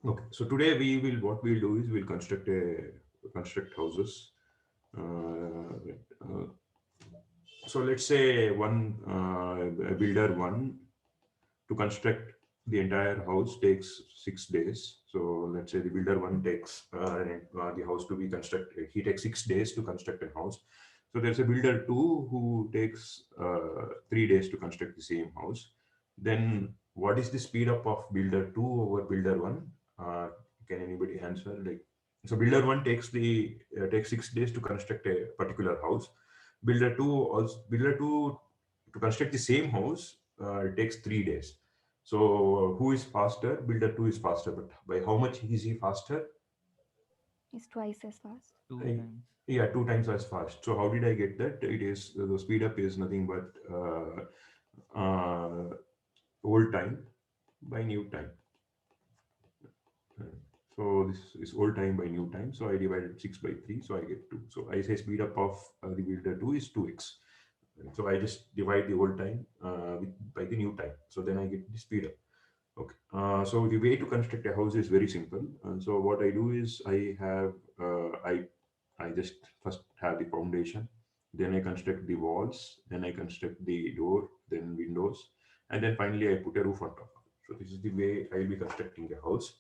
Okay, so today what we'll do is we'll construct houses. Uh, so let's say a builder one to construct the entire house takes 6 days. So let's say the builder one takes the house to be constructed. He takes 6 days to construct a house. So there's a builder two who takes 3 days to construct the same house. Then what is the speed up of builder two over builder one? Can anybody answer? Like, so builder one takes 6 days to construct a particular house. Builder two to construct the same house it takes 3 days. So who is faster? Builder two is faster, but by how much is he faster? Is twice as fast. Two I, times. yeah, 2 times as fast. So how did I get that? It is the speed up is nothing but old time by new time. Uh, So this is old time by new time. So I divided 6 by 3. So I get 2. So I say speed up of the builder 2 is 2x. So I just divide the old time by the new time. So then I get the speed up. Okay. So the way to construct a house is very simple. So what I do is I just first have the foundation, then I construct the walls, then I construct the door, then windows, and then finally I put a roof on top of it. So this is the way I will be constructing a house.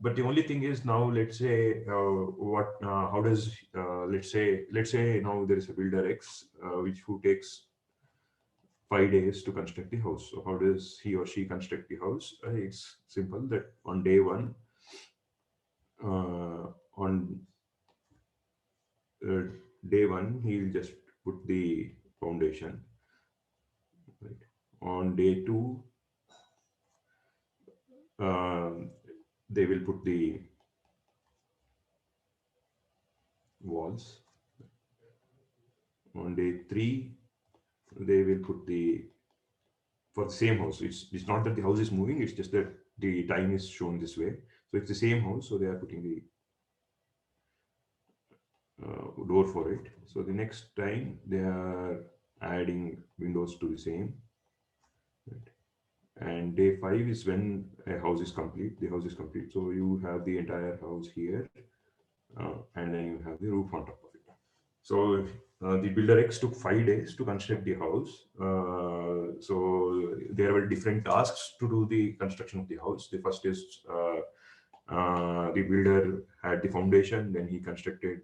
But the only thing is now let's say what how does let's say now there is a builder X which who takes 5 days to construct the house. So how does he or she construct the house? It's simple that on day one, on uh, day one, he'll just put the foundation. Right. On day two, um, they will put the walls. On day three, they will put the for the same house. It's not that the house is moving. It's just that the time is shown this way. So it's the same house. So they are putting the door for it. So the next time they are adding windows to the same. Right? And day five is when a house is complete. The house is complete. So you have the entire house here, and then you have the roof on top of it. So the Builder X took 5 days to construct the house. So there were different tasks to do the construction of the house. The first is the builder had the foundation, then he constructed,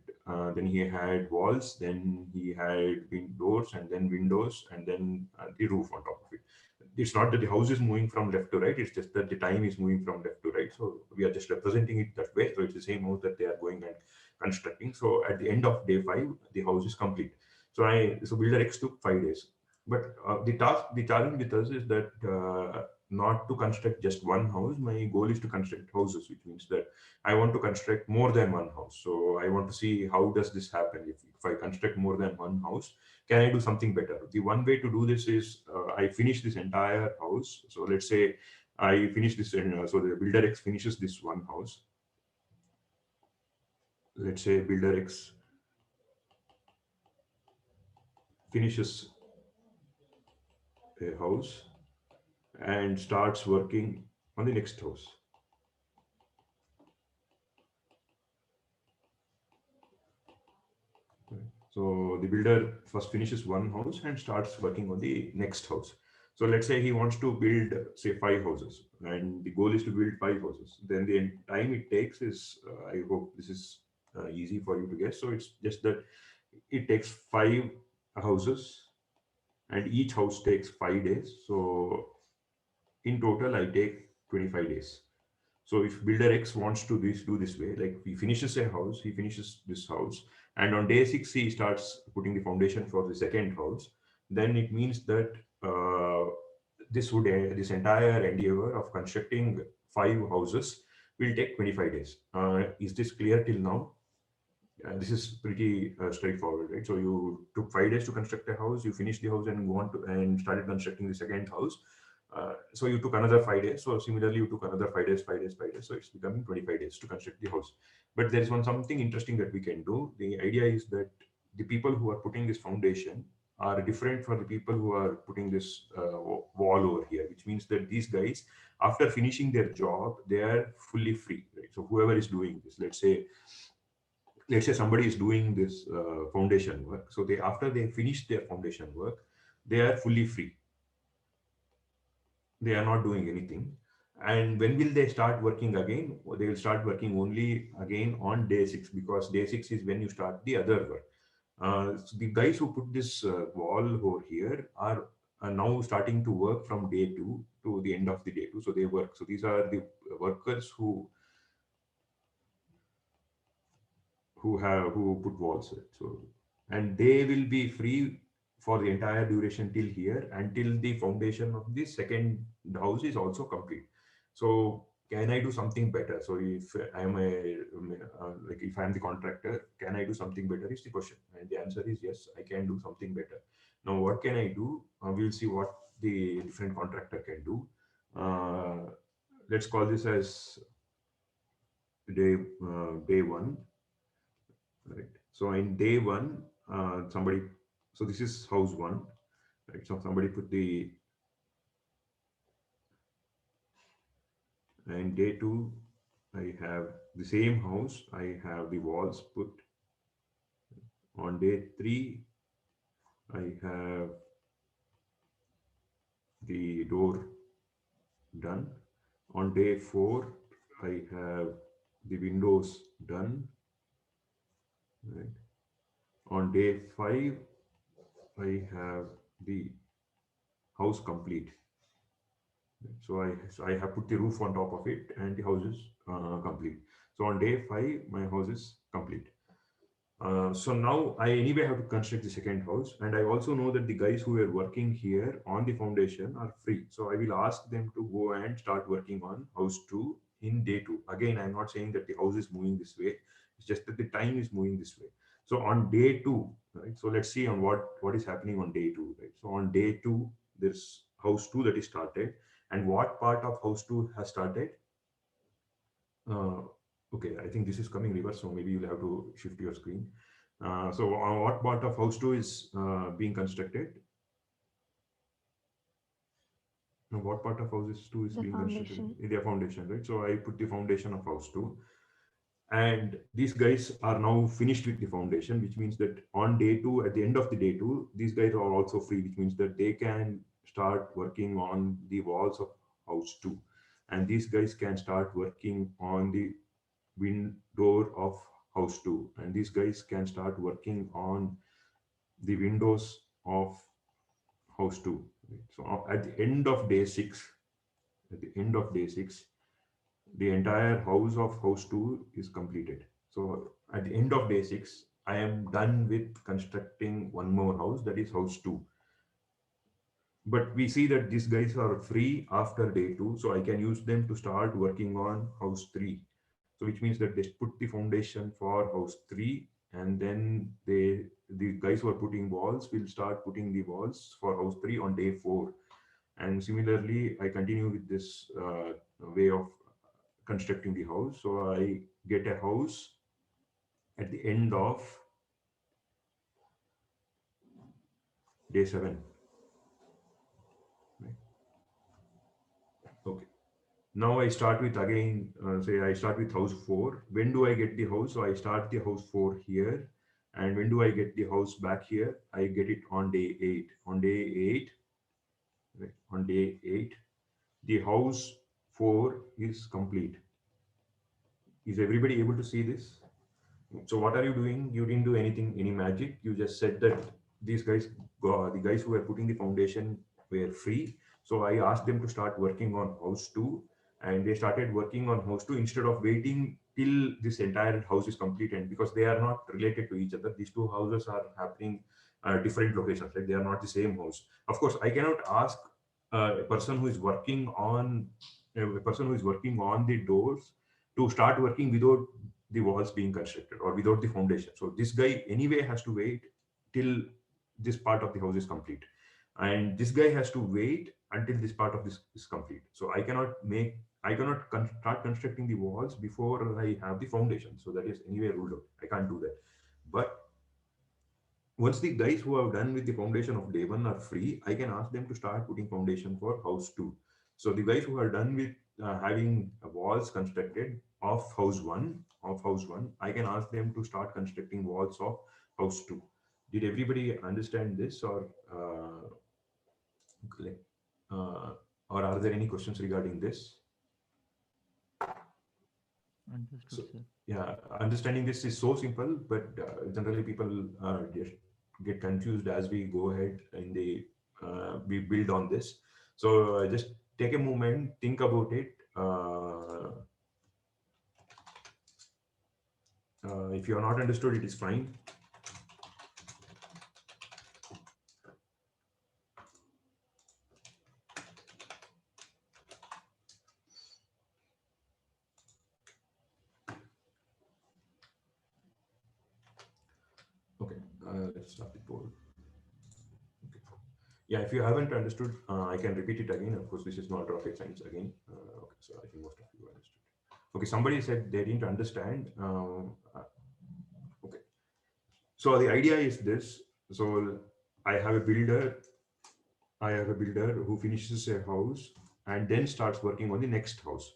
then he had walls, then he had doors, and then windows, and then the roof on top of it. It's not that the house is moving from left to right, it's just that the time is moving from left to right. So we are just representing it that way. So it's the same house that they are going and constructing. So at the end of day five, the house is complete. So Builder X took 5 days. But the challenge with us is that not to construct just one house. My goal is to construct houses, which means that I want to construct more than one house. So I want to see how does this happen. If I construct more than one house, can I do something better? The one way to do this is I finish this entire house. So let's say I finish this, so the Builder X finishes this one house. Let's say Builder X finishes a house and starts working on the next house. Right. So the builder first finishes one house and starts working on the next house. So let's say he wants to build, say, 5 houses, and the goal is to build 5 houses. Then the time it takes is, I hope this is easy for you to guess. So it's just that it takes 5 houses, and each house takes 5 days. So in total, I take 25 days. So if builder X wants to do this way, like he finishes a house, he finishes this house, and on day six he starts putting the foundation for the second house, then it means that this entire endeavor of constructing 5 houses will take 25 days. Is this clear till now? This is pretty straightforward, right? So you took 5 days to construct a house, you finished the house and go on to and started constructing the second house. So you took another 5 days. So similarly, you took another 5 days, 5 days, 5 days. So it's becoming 25 days to construct the house. But there is one something interesting that we can do. The idea is that the people who are putting this foundation are different for the people who are putting this wall over here, which means that these guys, after finishing their job, they are fully free, right? So whoever is doing this, let's say somebody is doing this foundation work. So they, after they finish their foundation work, they are fully free. They are not doing anything. And when will they start working again? They will start working only again on day 6, because day 6 is when you start the other work. So the guys who put this wall over here are now starting to work from day 2 to the end of the day 2. So they work. So these are the workers who put walls. Right? So, and they will be free for the entire duration till here, until the foundation of the second house is also complete. So can I do something better? So if I am like if I am the contractor, can I do something better is the question, and the answer is yes, I can do something better. Now what can I do? We'll see what the different contractor can do. Let's call this as day one. Right. So in day one, somebody, so this is house one, right? So somebody put the, and day two, I have the same house, I have the walls put. On day three, I have the door done. On day four, I have the windows done, right? On day five, I have the house complete. So I have put the roof on top of it, and the house is complete. So on day 5, my house is complete. So now I anyway have to construct the second house, and I also know that the guys who were working here on the foundation are free. So I will ask them to go and start working on house 2 in day 2. Again, I'm not saying that the house is moving this way. It's just that the time is moving this way. So on day 2, right? So let's see on what is happening on day 2, right? So on day 2, there's house 2 that is started, and what part of house 2 has started? Uh, okay, I think this is coming reverse, so maybe you'll have to shift your screen. So what part of house 2 is being constructed? Now, what part of house 2 is The being constructed? foundation. In their foundation, right? So I put the foundation of house 2. And these guys are now finished with the foundation, which means that on day 2, at the end of the day 2, these guys are also free, which means that they can start working on the walls of house 2. And these guys can start working on the window of house 2, and these guys can start working on the windows of house 2. So at the end of day 6, at the end of day 6, the entire house of house 2 is completed. So at the end of day 6, I am done with constructing one more house, that is house 2. But we see that these guys are free after day 2, so I can use them to start working on house 3. So which means that they put the foundation for house 3, and then the guys who are putting walls will start putting the walls for house 3 on day 4. And similarly, I continue with this way of constructing the house. So I get a house at the end of day 7. Right? Okay. Now I start with again, say I start with house 4. When do I get the house? So I start the house 4 here. And when do I get the house back here? I get it on day 8. On day 8, right? On day 8, the house 4 is complete. Is everybody able to see this? So what are you doing? You didn't do anything, any magic. You just said that these guys, the guys who were putting the foundation were free. So I asked them to start working on house 2, and they started working on house 2 instead of waiting till this entire house is complete. And because they are not related to each other, these two houses are happening different locations, like they are not the same house. Of course, I cannot ask a person who is working on the doors to start working without the walls being constructed or without the foundation. So this guy anyway has to wait till this part of the house is complete, and this guy has to wait until this part of this is complete. So I cannot start constructing the walls before I have the foundation. So that is anyway ruled out. I can't do that. But Once the guys who have done with the foundation of day one are free, I can ask them to start putting foundation for house two. So the guys who are done with having walls constructed of house one, I can ask them to start constructing walls of house two. Did everybody understand this, like, uh, or are there any questions regarding this? Understood, So sir. yeah, understanding this is so simple, but generally people get confused as we go ahead in the we build on this. So just take a moment, think about it. If you are not understood, it is fine. Okay, let's start the board. Okay. Yeah, if you haven't understood, I can repeat it again. Of course, this is not rocket science again. Okay, so I think most of you understood. Okay, somebody said they didn't understand. Okay, so the idea is this. So I have a builder. I have a builder who finishes a house and then starts working on the next house.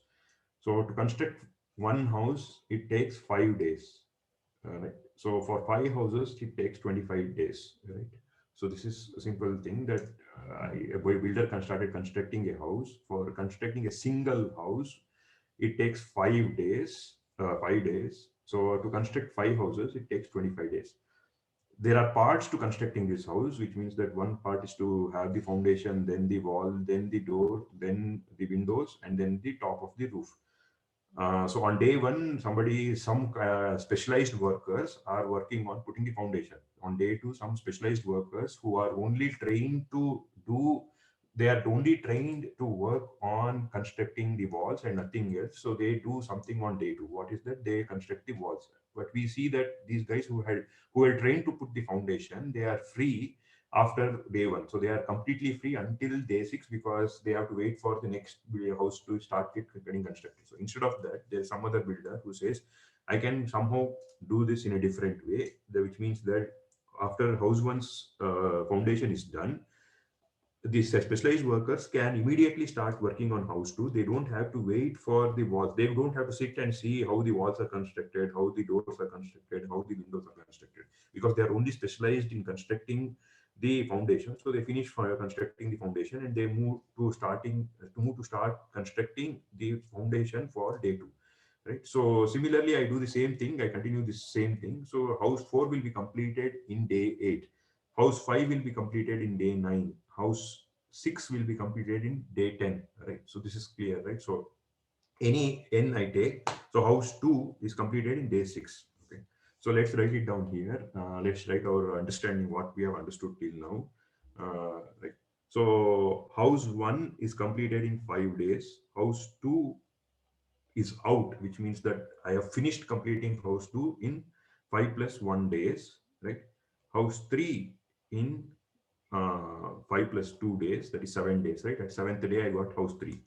So to construct one house, it takes 5 days. Right? So for 5 houses, it takes 25 days. Right? So this is a simple thing that a builder started constructing a house. For constructing a single house, it takes 5 days. 5 days. So to construct 5 houses, it takes 25 days. There are parts to constructing this house, which means that one part is to have the foundation, then the wall, then the door, then the windows, and then the top of the roof. So on day one, some specialized workers are working on putting the foundation. On day two, some specialized workers who are only trained to do, they are only trained to work on constructing the walls and nothing else. So they do something on day two. What is that? They construct the walls. But we see that these guys who were trained to put the foundation, they are free after day one. So they are completely free until day six because they have to wait for the next house to start getting constructed. So instead of that, there's some other builder who says, I can somehow do this in a different way, which means that after house one's foundation is done, these specialized workers can immediately start working on house two. They don't have to wait for the walls. They don't have to sit and see how the walls are constructed, how the doors are constructed, how the windows are constructed, because they are only specialized in constructing the foundation. So they finish for constructing the foundation and they move to start constructing the foundation for day two. Right. So similarly, I do the same thing. I continue the same thing. So house four will be completed in day 8. House 5 will be completed in day 9. House 6 will be completed in day 10. Right. So this is clear, right? So any n I take, so house 2 is completed in day 6. Okay. So let's write it down here. Let's write our understanding what we have understood till now. Right. So house 1 is completed in 5 days. House 2 is out, which means that I have finished completing house 2 in 5 plus 1 days, right? House 3 in 5 plus 2 days, that is 7 days, right? At 7th day, I got house 3.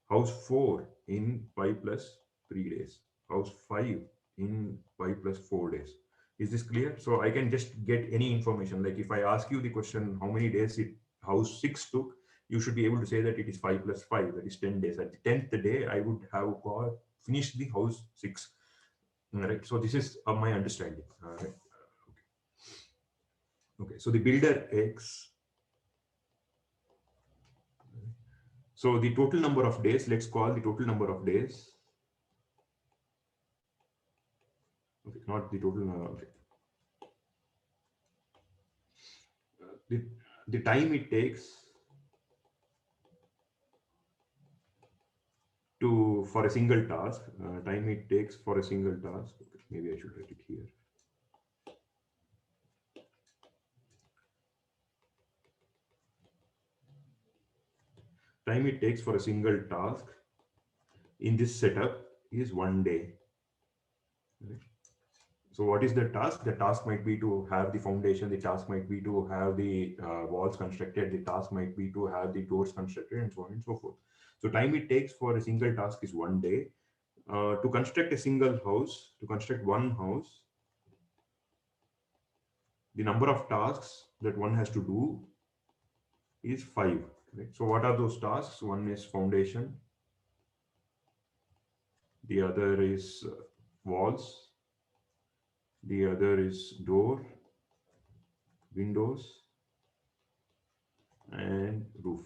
House 4 in 5 plus 3 days. House 5 in 5 plus 4 days. Is this clear? So I can just get any information. Like if I ask you the question, how many days it house 6 took, you should be able to say that it is 5 plus 5, that is 10 days. At the 10th day, I would have finished the house 6. Right. So this is my understanding. Right. Okay. So the builder X. So the total number of days, let's call the total number of days. Okay, not the total. Okay. The, the time it takes to for a single task, time it takes for a single task. Okay, maybe I should write it here. Time it takes for a single task in this setup is 1 day. Right? So what is the task? The task might be to have the foundation. The task might be to have the walls constructed. The task might be to have the doors constructed and so on and so forth. So time it takes for a single task is 1 day. To construct a single house, to construct one house, the number of tasks that one has to do is 5. Right? So what are those tasks? One is foundation, the other is walls, the other is door, windows, and roof.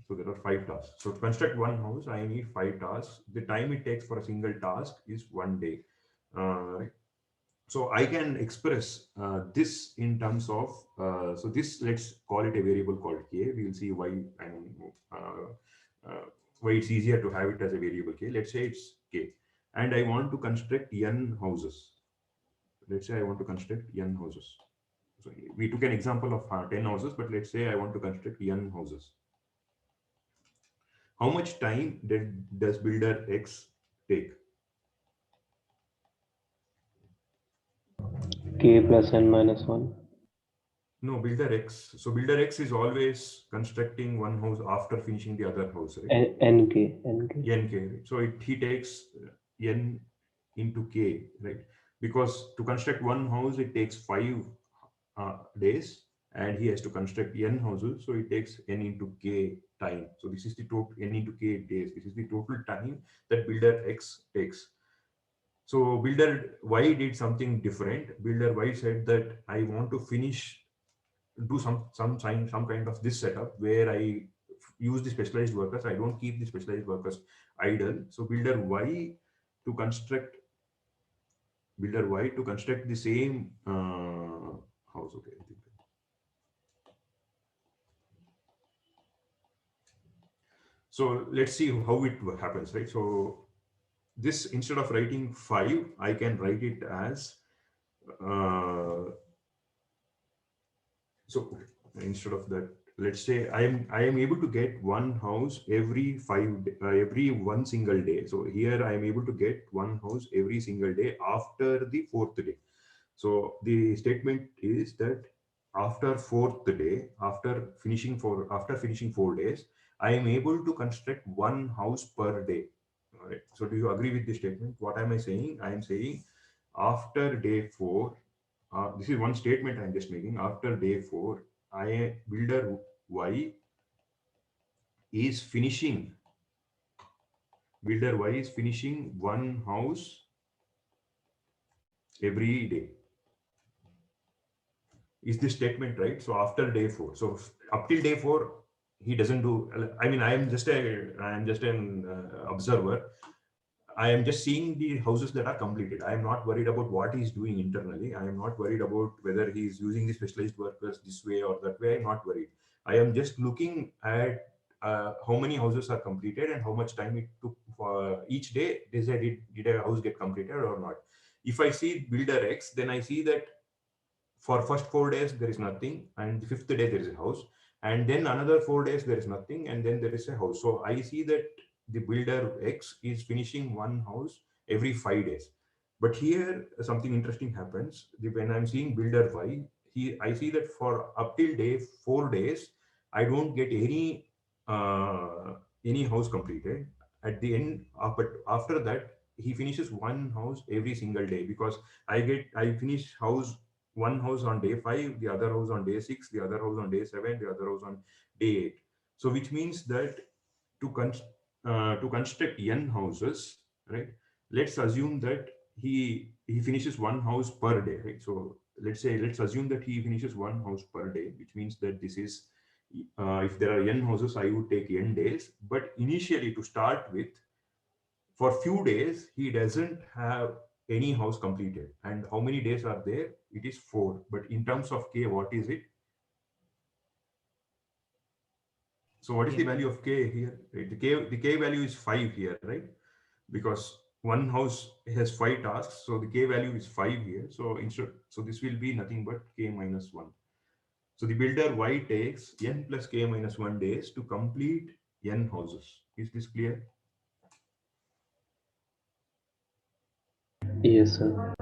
So there are 5 tasks. So to construct one house, I need 5 tasks. The time it takes for a single task is 1 day. Right? So I can express this in terms of, so this, let's call it a variable called k. We will see why, I mean, why it's easier to have it as a variable k. Let's say it's k. And I want to construct n houses. Let's say I want to construct n houses. So we took an example of 10 houses, but let's say I want to construct n houses. How much time does builder X take? K plus n minus 1. No, builder X. So builder X is always constructing one house after finishing the other house, right? Nk. Nk. Right? So he takes n into k, right? Because to construct one house, it takes 5 days, and he has to construct n houses, so it takes n into k time. So this is the total n into k days. This is the total time that builder X takes. So builder Y did something different. Builder Y said that I want to finish, do some kind of this setup where I use the specialized workers. I don't keep the specialized workers idle. So builder Y to construct the same house. Okay. So let's see how it happens, right? So this, instead of writing 5, I can write it as so instead of that, let's say I am able to get one house every every one single day. So here I am able to get one house every single day after the 4th day. So the statement is that after 4th day, after finishing 4 days, I am able to construct one house per day. All right. So do you agree with this statement? What am I saying? I am saying after day 4, this is one statement I'm just making. After day 4, builder Y is finishing. Builder Y is finishing one house every day. Is this statement right? So after day 4, so up till day 4, he doesn't do. I mean, I am just an observer. I am just seeing the houses that are completed. I am not worried about what he's doing internally. I am not worried about whether he's using the specialized workers this way or that way. I'm not worried. I am just looking at how many houses are completed and how much time it took for each day. Did a house get completed or not? If I see builder X, then I see that for first 4 days there is nothing, and the 5th day there is a house, and then another 4 days there is nothing, and then there is a house. So I see that the builder X is finishing one house every 5 days. But here something interesting happens. When I'm seeing builder Y, I see that for up till day 4 days, I don't get any house completed. At the end, but after that, he finishes one house every single day, because I finish one house on day 5, the other house on day 6, the other house on day 7, the other house on day 8. So which means that to construct n houses, right? Let's assume that he finishes one house per day, right? So let's assume that he finishes one house per day, which means that this is if there are n houses, I would take n days. But initially, to start with, for few days he doesn't have any house completed. And how many days are there? It is 4. But in terms of k, what is it? So what is the value of k here? Right? The k value is 5 here, right? Because one house has 5 tasks, so the k value is 5 here. So this will be nothing but k minus 1. So the builder Y takes n plus k minus 1 days to complete n houses. Is this clear? Yes, sir.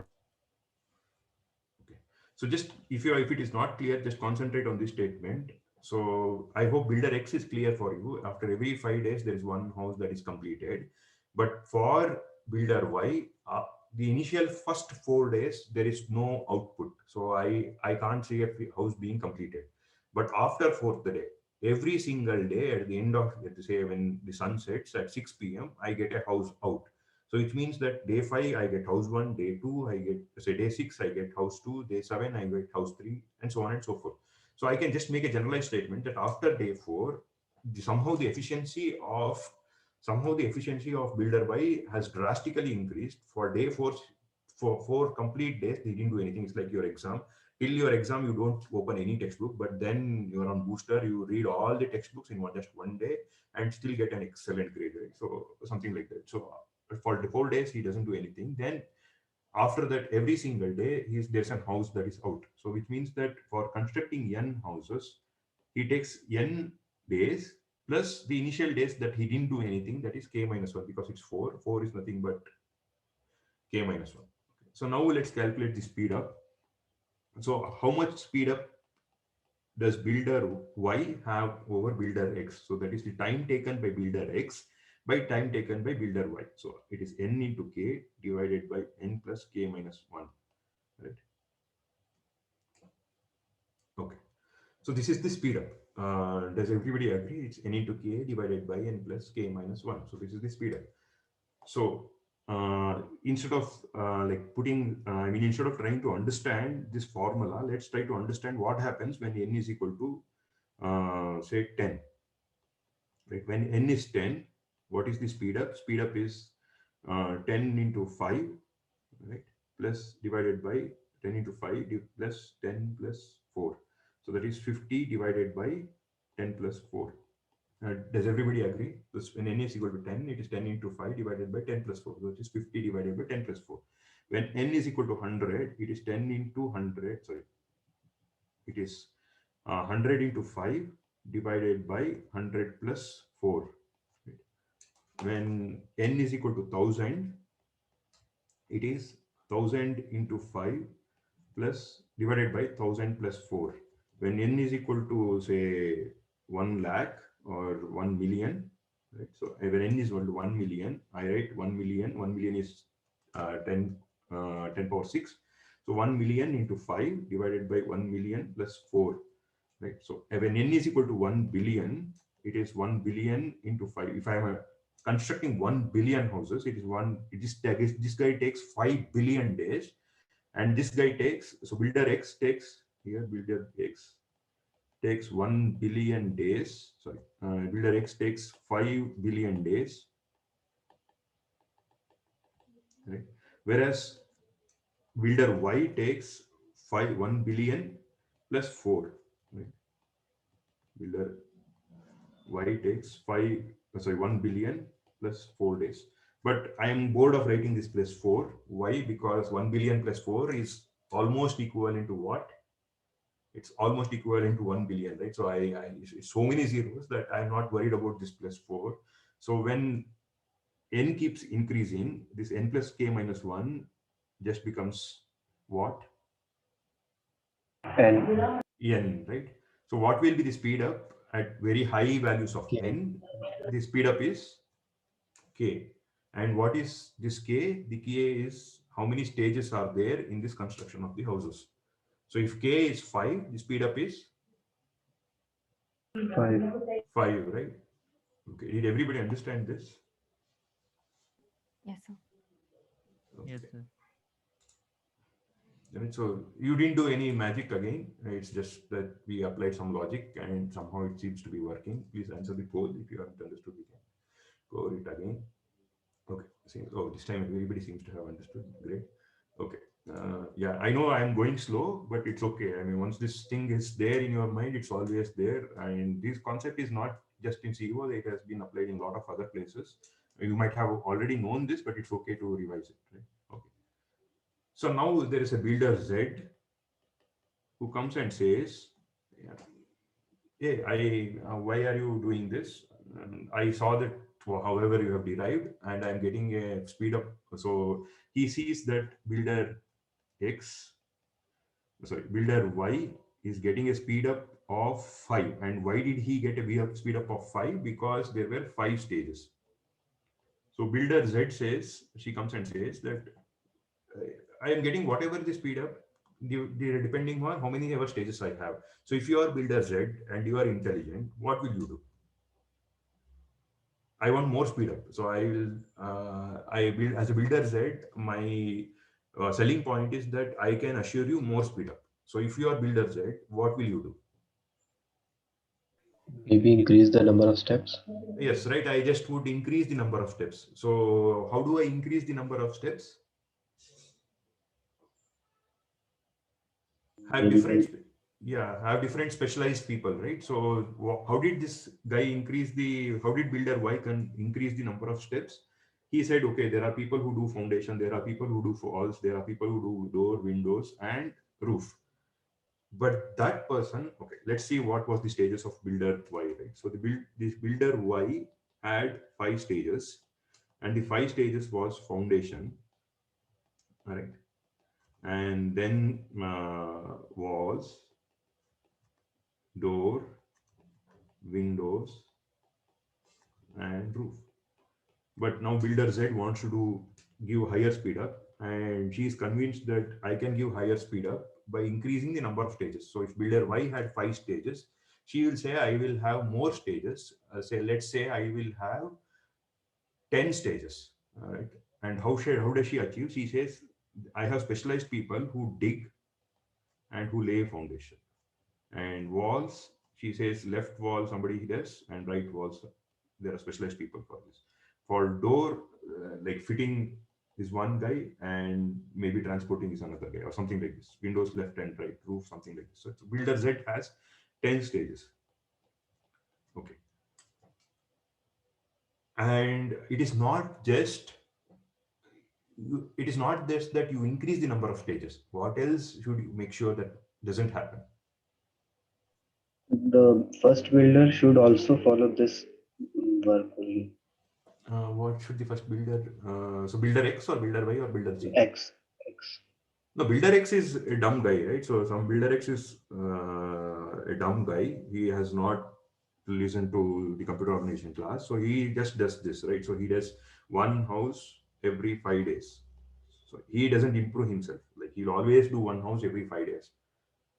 Okay. So just if it is not clear, just concentrate on this statement. So I hope builder X is clear for you. After every 5 days, there is one house that is completed. But for builder Y, the initial first 4 days, there is no output. So I can't see a house being completed. But after fourth day, every single day at the end of, let's say, when the sun sets at 6 p.m., I get a house out. So it means that day 5, I get house 1, day 2, I get, say, day 6, I get house 2, day 7, I get house 3, and so on and so forth. So I can just make a generalized statement that after day 4, somehow the efficiency of builder Y has drastically increased. For day 4, for 4 complete days, they didn't do anything. It's like your exam. Till your exam, you don't open any textbook, but then you're on booster, you read all the textbooks in just one day and still get an excellent grade, right? So something like that. So for the 4 days, he doesn't do anything. Then after that, every single day, there's a house that is out. So which means that for constructing n houses, he takes n days plus the initial days that he didn't do anything, that is k minus 1, because it's 4. 4 is nothing but k minus 1. So now let's calculate the speed up. So how much speed up does builder Y have over builder X? So that is the time taken by builder X by time taken by builder Y. So it is n into k divided by n plus k minus 1, right? Okay. So this is the speed up. Does everybody agree? It's n into k divided by n plus k minus 1. So this is the speed up. So instead of instead of trying to understand this formula, let's try to understand what happens when n is equal to say 10. Right? When n is 10, what is the speed up? Speed up is 10 into 5, right? Plus divided by 10 into 5 plus 10 plus 4. So that is 50 divided by 10 plus 4. Does everybody agree? When n is equal to 10, it is 10 into 5 divided by 10 plus 4, which is 50 divided by 10 plus 4. When n is equal to 100, it is 10 into 100, sorry, it is 100 into 5 divided by 100 plus 4. Right? When n is equal to 1000, it is 1000 into 5 plus divided by 1000 plus 4. When n is equal to, say, 1 lakh or 1 million, right? So when n is equal to 1 million, I write 1 million. 1 million is 10 power 6. So 1 million into 5 divided by 1 million plus 4, right? So when n is equal to 1 billion, it is 1 billion into 5. If I am constructing 1 billion houses, it is this guy takes 5 billion days, and this guy takes, so builder X takes, here builder X takes 1 billion days. Sorry, builder X takes 5 billion days, right? Whereas builder Y takes 1 billion plus 4, right? Builder Y takes 1 billion plus 4 days. But I am bored of writing this plus 4. Why? Because 1 billion plus 4 is almost equivalent to what? It's almost equivalent to 1 billion, right? So it's so many zeros that I'm not worried about this plus 4. So when n keeps increasing, this n plus k minus 1 just becomes what? N, right? So what will be the speed up at very high values of n? The speed up is k. And what is this k? The k is how many stages are there in this construction of the houses. So if k is 5, the speed up is 5, right? Okay. Did everybody understand this? Yes, sir. Okay. Yes, sir. Right, so you didn't do any magic again. It's just that we applied some logic and somehow it seems to be working. Please answer the poll if you haven't understood. We can go over it again. Okay. Oh, this time everybody seems to have understood. Great. Okay. Yeah, I know I'm going slow, but it's okay. I mean, once this thing is there in your mind, it's always there. And this concept is not just in CEO, it has been applied in a lot of other places. You might have already known this, but it's okay to revise it, right? Okay. So now there is a builder Z who comes and says, hey, why are you doing this? I saw that however you have derived, and I'm getting a speed up. So he sees that builder Y is getting a speed up of 5. And why did he get a speed up of 5? Because there were 5 stages. So builder Z says, she comes and says that I am getting whatever the speed up, depending on how many ever stages I have. So if you are builder Z and you are intelligent, what will you do? I want more speed up. So I will, I build as a builder Z, my selling point is that I can assure you more speed up. So if you are builder Z, what will you do? Maybe increase the number of steps. Yes, right. I just would increase the number of steps. So how do I increase the number of steps? Have Maybe different, by have different specialized people, right? So how did this guy increase the, how did builder Y can increase the number of steps? He said, okay, there are people who do foundation, there are people who do walls, there are people who do door, windows, and roof. But that person, okay, let's see what was the stages of builder Y, right? So this builder Y had 5 stages, and the 5 stages was foundation, right? And then walls, door, windows, and roof. But now builder Z wants to give higher speed up, and she is convinced that I can give higher speed up by increasing the number of stages. So if builder Y had 5 stages, she will say I will have more stages. Say let's say I will have 10 stages. All right. And how does she achieve? She says I have specialized people who dig and who lay foundation. And walls, she says left wall somebody does, and right walls there are specialized people for this. For door, like fitting is one guy, and maybe transporting is another guy, or something like this. Windows left and right, roof, something like this. So builder Z has 10 stages. Okay. And it is not just that you increase the number of stages. What else should you make sure that doesn't happen? the first builder should also follow this work only. What should the first builder? So builder X or builder Y or builder Z? X. X. No, builder X is a dumb guy, right? So some builder X is a dumb guy. He has not listened to the computer organization class, so he just does this, right? So he does one house every 5 days. So he doesn't improve himself. Like he'll always do one house every 5 days.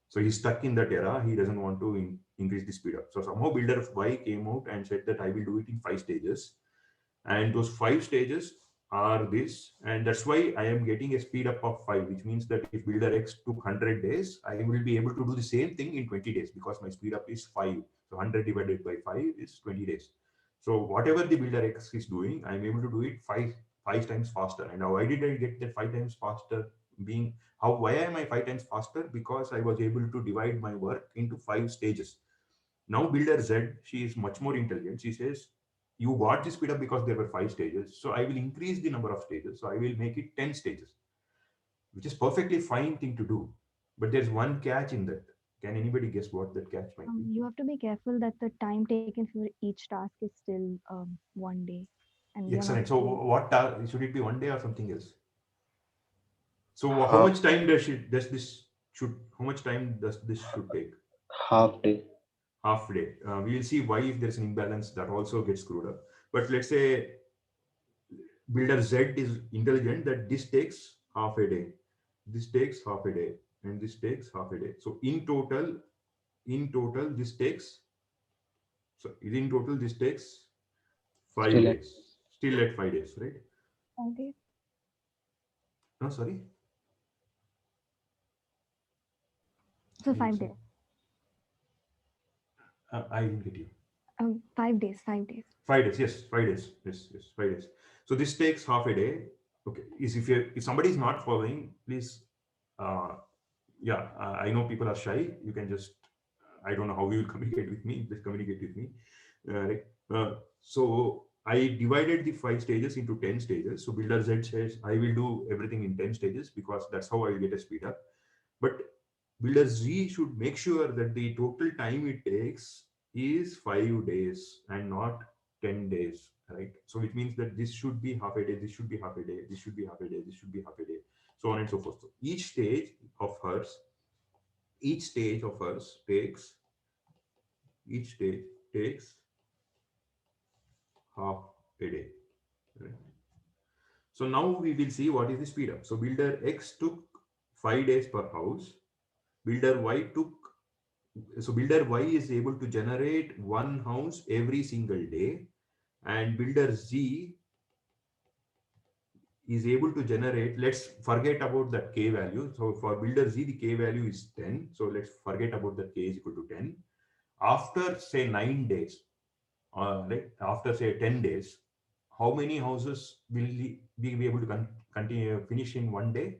So he's stuck in that era. He doesn't want to increase the speed up. So somehow builder Y came out and said that I will do it in 5 stages, and those 5 stages are this, and that's why I am getting a speed up of 5, which means that if builder X took 100 days, I will be able to do the same thing in 20 days because my speed up is 5. So 100 divided by 5 is 20 days. So whatever the builder X is doing, I'm able to do it five times faster. And now why did I get that 5 times faster? Being how why am I 5 times faster? Because I was able to divide my work into 5 stages. Now builder Z, she is much more intelligent. She says, you got the speed up because there were 5 stages. So I will increase the number of stages. So I will make it 10 stages, which is perfectly fine thing to do. But there's one catch in that. Can anybody guess what that catch might be? You have to be careful that the time taken for each task is still 1 day, and you're not Excellent. So to. should it be 1 day or something else? So how Half much time does this should how much time does this should take? half day. Half day. We will see why if there's an imbalance that also gets screwed up. But let's say builder Z is intelligent that this takes half a day, this takes half a day, and this takes half a day. So in total, this takes, so in total, this takes five Still at days. Still at 5 days, right? 5 days. No, sorry. So Are you 5 days. saying? I didn't get you. 5 days. 5 days. 5 days, yes, 5 days, yes, 5 days. So this takes half a day. Okay, is if somebody is not following, please, uh, I know people are shy. You can just, I don't know how you will communicate with me. Please communicate with me. Right. So I divided the 5 stages into 10 stages. So builder Z says I will do everything in 10 stages because that's how I will get a speed up. But builder Z should make sure that the total time it takes is 5 days and not 10 days, right? So it means that this should be half a day, this should be half a day, this should be half a day, this should be half a day, so on and so forth. So each stage of hers each stage takes half a day, right? So now we will see what is the speed up. So builder X took 5 days per house. Builder Y took, so builder Y is able to generate one house every single day, and builder Z is able to generate, let's forget about that K value. So for builder Z, the K value is 10. So let's forget about that K is equal to 10. After say 9 days, like after say 10 days, how many houses will we be able to continue finish in one day?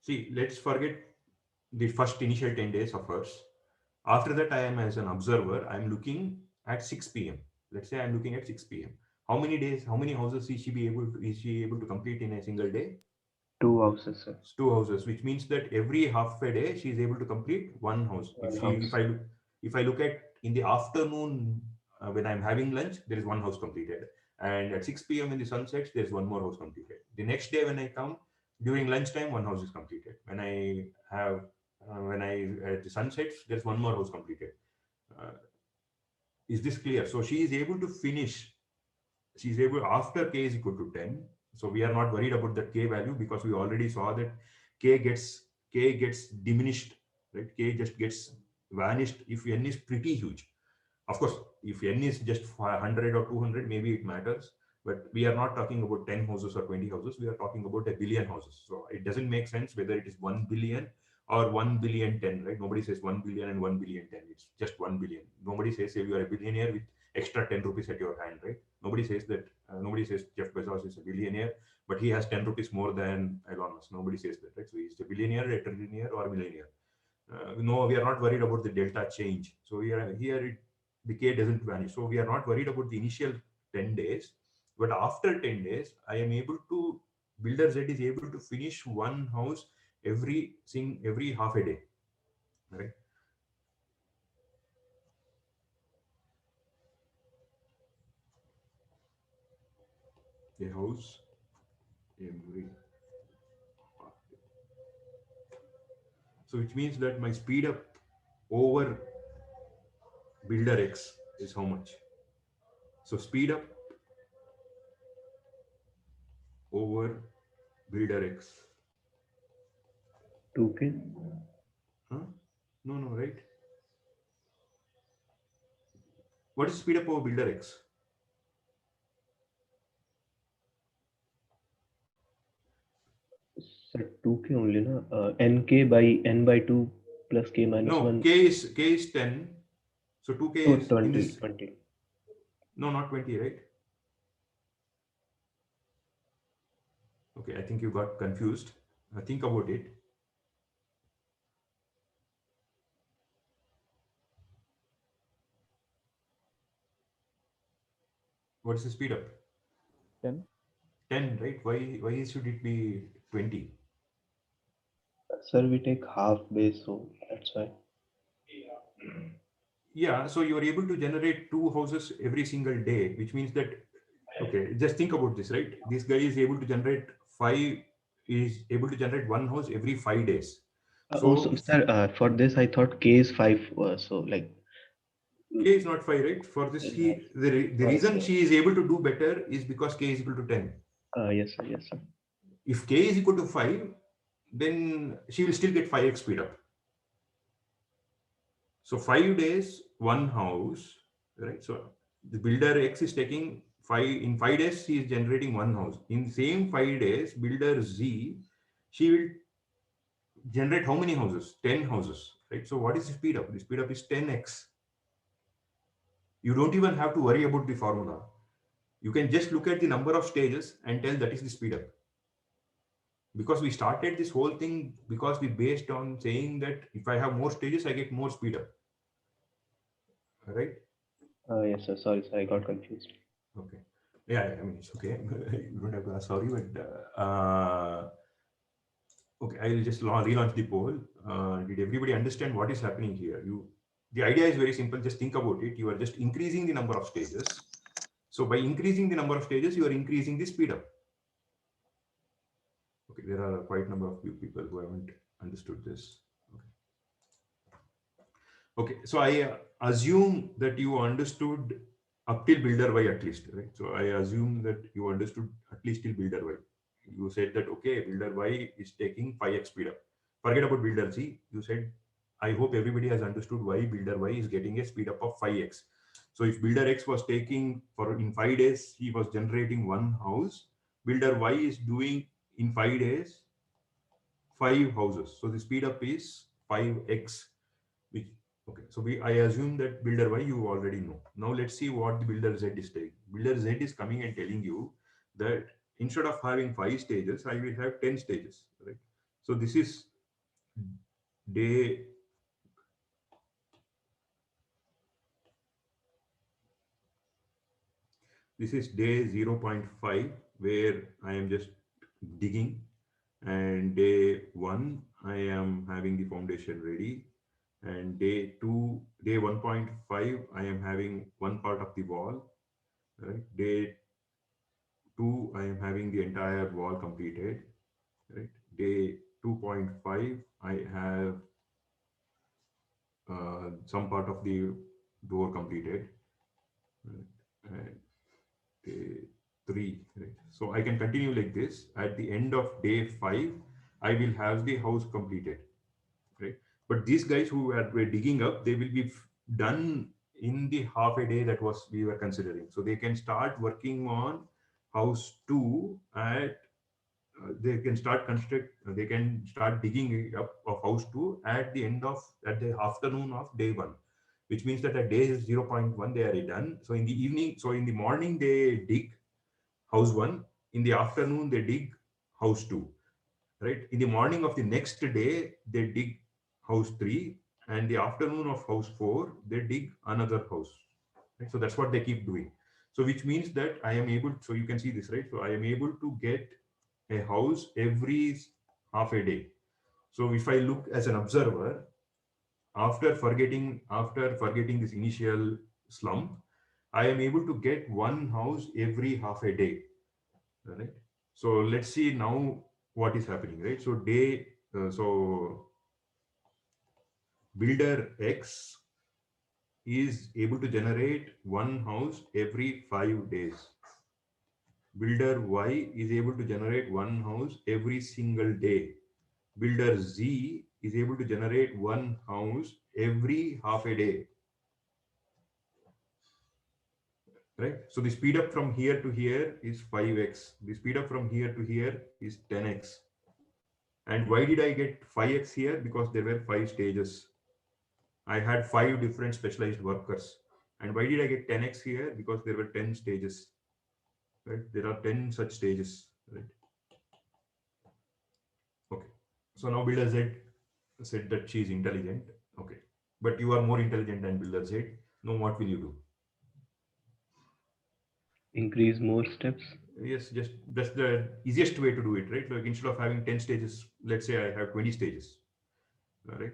See, let's forget the first initial 10 days of hers. After that, I am as an observer, I'm looking at 6 p.m. Let's say I'm looking at 6 p.m. How many days, how many houses is she able to complete in a single day? 2 houses, sir. It's 2 houses, which means that every half a day she is able to complete one house. If I look at in the afternoon when I'm having lunch, there is one house completed, and at 6 p.m. when the sun sets, there's one more house completed. The next day when I come during lunchtime, one house is completed. When I have when I at the sun sets, there's one more house completed. Uh, is this clear? So she is able to finish. She's able after k is equal to 10. So we are not worried about that k value because we already saw that k gets diminished, right? K just gets vanished if n is pretty huge. Of course, if n is just 100 or 200, maybe it matters. But we are not talking about 10 houses or 20 houses. We are talking about a billion houses. So it doesn't make sense whether it is 1 billion or 1 billion 10, right? Nobody says 1 billion and 1 billion 10. It's just 1 billion. Nobody says if you are a billionaire with extra 10 rupees at your hand, right? Nobody says that. Nobody says Jeff Bezos is a billionaire, but he has 10 rupees more than Elon Musk. Nobody says that, right? So he's a billionaire, a trillionaire, or a millionaire. No, we are not worried about the delta change. So the K doesn't vanish. So we are not worried about the initial 10 days. But after 10 days, I am able to, builder Z is able to finish one house every half a day, right? A house every half day. So which means that my speed up over builder X is how much? So speed up over builder X. 2K. Huh? No, right? What is speed up over builder X? Sir, 2K only, na? NK by N by 2 plus K minus No, 1. K is 10. So 2K Oh, is 20, in this. 20. No, not 20, right? Okay, I think you got confused. Think about it. What is the speed up? 10. 10, right? Why should it be 20? Sir, we take half base, so that's why. Yeah, so you are able to generate 2 houses every single day, which means that, okay, just think about this, right? This guy is able to generate one house every 5 days. So, sir, for this, I thought K is 5. So, like, K is not 5, right? For this, the reason she is able to do better is because K is equal to 10. yes, sir, yes, sir. If K is equal to 5, then she will still get 5x speed up. So 5 days, one house, right? So the builder X is taking 5 days, she is generating one house. In the same 5 days, builder Z, she will generate how many houses? 10 houses, right? So what is the speed up? The speed up is 10x. You don't even have to worry about the formula. You can just look at the number of stages and tell that is the speed up. Because we started this whole thing because we based on saying that if I have more stages, I get more speed up. Right? Yes, sir. Sorry, sir. I got confused. Okay. Yeah, I mean, it's okay. You don't have to ask sorry, but okay, I'll just relaunch the poll. Did everybody understand what is happening here? The idea is very simple. Just think about it. You are just increasing the number of stages. So by increasing the number of stages, you are increasing the speed up. Okay, there are quite a number of people who haven't understood this. Okay, so I assume that you understood up till builder y at least, right? So I assume that you understood at least till builder y. You said that, okay, builder y is taking 5x speed up. Forget about builder z. You said, I hope everybody has understood why builder y is getting a speed up of 5x. So if builder x was taking for in 5 days, he was generating one house, builder y is doing in 5 days 5 houses. So the speed up is 5x, which okay. So I assume that builder Y you already know. Now let's see what the builder Z is taking. Builder Z is coming and telling you that instead of having 5 stages, I will have 10 stages, right? So this is day this is day 0.5 where I am just digging, and day 1 I am having the foundation ready, and day 1.5 I am having one part of the wall, right? Day 2 I am having the entire wall completed, right? Day 2.5 I have some part of the door completed, right? And day 3, right? So I can continue like this. At the end of day 5 I will have the house completed, right? But these guys who were digging up, they will be done in the half a day that was we were considering. So they can start working on house 2 at they can start they can start digging it up of house 2 at the end of at the afternoon of day 1, which means that at day 0.1 they are done. So in the evening, so in the morning they dig house 1, in the afternoon they dig house 2, right? In the morning of the next day they dig house 3, and the afternoon of house 4 they dig another house, right? So that's what they keep doing. So which means that I am able, so you can see this, right? So I am able to get a house every half a day. So if I look as an observer, after forgetting this initial slump, I am able to get one house every half a day, right? So let's see now what is happening, right? So so builder X is able to generate one house every 5 days. Builder Y is able to generate one house every single day. Builder Z is able to generate one house every half a day, right? So the speed up from here to here is 5x. The speed up from here to here is 10x. And why did I get 5x here? Because there were 5 stages. I had 5 different specialized workers. And why did I get 10x here? Because there were 10 stages, right? There are 10 such stages, right? Okay. So now Builder Z said that she is intelligent. Okay. But you are more intelligent than Builder Z. Now what will you do? Increase more steps. Yes, just that's the easiest way to do it, right? Like instead of having 10 stages, let's say I have 20 stages, right?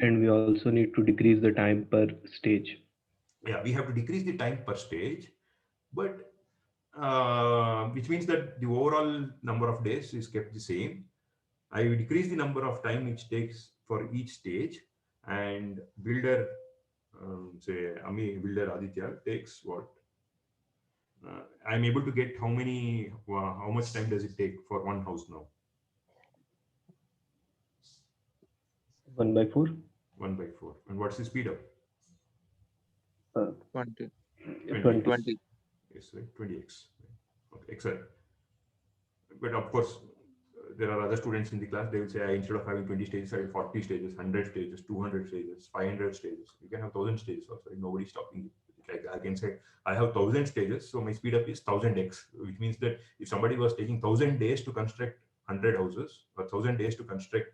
And we also need to decrease the time per stage. Yeah, we have to decrease the time per stage, but which means that the overall number of days is kept the same. I will decrease the number of time it takes for each stage, and builder, say builder Aditya takes what? I'm able to get how much time does it take for one house now? 1/4. 1/4. And what's the speed up? 20. 20. 20. Yes, right, 20x. Okay, excellent. But of course, there are other students in the class, they will say, instead of having 20 stages, I have 40 stages, 100 stages, 200 stages, 500 stages. You can have 1,000 stages also. Nobody's stopping you. Like I can say, I have 1,000 stages, so my speed up is 1,000x, which means that if somebody was taking 1,000 days to construct 100 houses, or 1,000 days to construct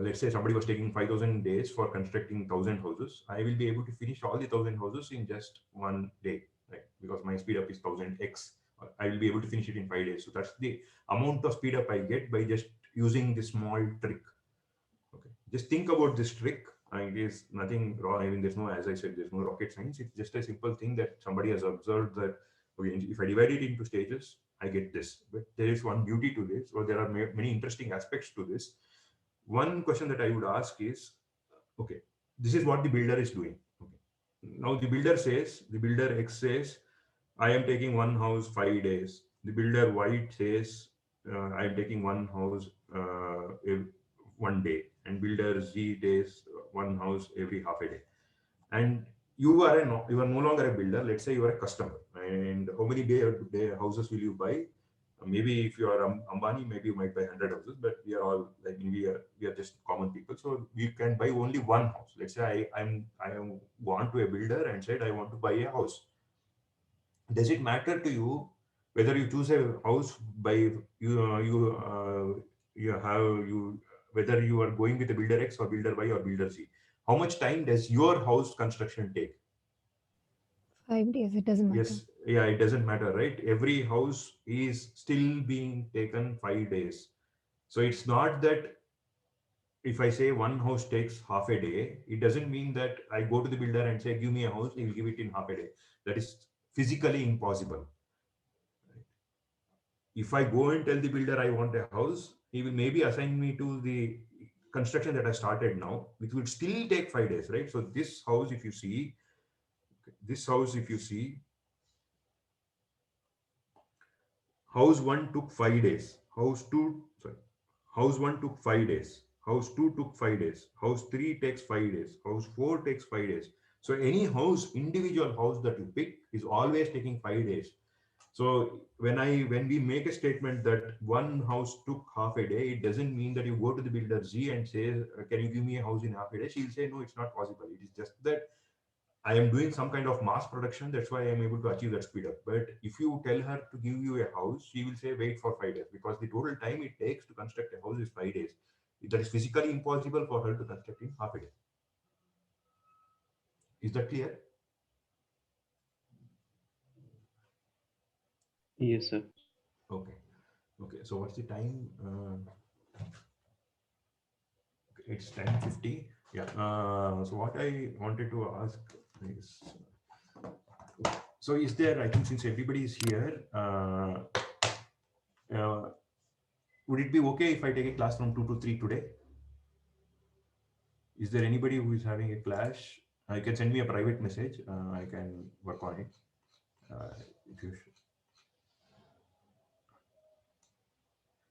let's say somebody was taking 5,000 days for constructing 1,000 houses, I will be able to finish all the 1,000 houses in just one day, right? Because my speed up is 1,000x. I will be able to finish it in 5 days. So that's the amount of speed up I get by just using this small trick. Okay, just think about this trick. It is nothing wrong. I mean, there's no, as I said, there's no rocket science. It's just a simple thing that somebody has observed that, okay, if I divide it into stages, I get this. But there is one beauty to this, or there are many interesting aspects to this. One question that I would ask is, okay, this is what the builder is doing. Okay. Now the builder X says, I am taking one house 5 days. The builder Y says, I am taking one house 1 day, and builder Z takes one house every half a day. And you are you are no longer a builder. Let's say you are a customer. And how many day houses will you buy? Maybe if you are Ambani, maybe you might buy 100 houses, but we are all like we are just common people, so we can buy only one house. Let's say I am gone to a builder and said I want to buy a house. Does it matter to you whether you choose a house by you have you whether you are going with a builder X or builder Y or builder Z? How much time does your house construction take? 5 days. It doesn't matter. Yes, yeah, it doesn't matter, right? Every house is still being taken 5 days. So it's not that if I say one house takes half a day, it doesn't mean that I go to the builder and say, give me a house, he will give it in half a day. That is physically impossible. If I go and tell the builder I want a house, he will maybe assign me to the construction that I started now, which will still take 5 days, right? So this house, if you see, house one took 5 days. House one took 5 days. House two took 5 days. House three takes 5 days. House four takes 5 days. So any house, individual house that you pick is always taking 5 days. So when we make a statement that one house took half a day, it doesn't mean that you go to the builder Z and say, can you give me a house in half a day? She'll say, no, it's not possible. It is just that I am doing some kind of mass production. That's why I am able to achieve that speed up. But if you tell her to give you a house, she will say, wait for 5 days, because the total time it takes to construct a house is 5 days. That is physically impossible for her to construct in half a day. Is that clear? Yes, sir. Okay. Okay. So what's the time? It's 10:50. Yeah. So what I wanted to ask is, so is there, I think since everybody is here, would it be okay if I take a class from 2 to 3 today? Is there anybody who is having a clash? You can send me a private message. I can work on it. If you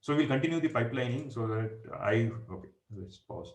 So we'll continue the pipelining so that okay, let's pause.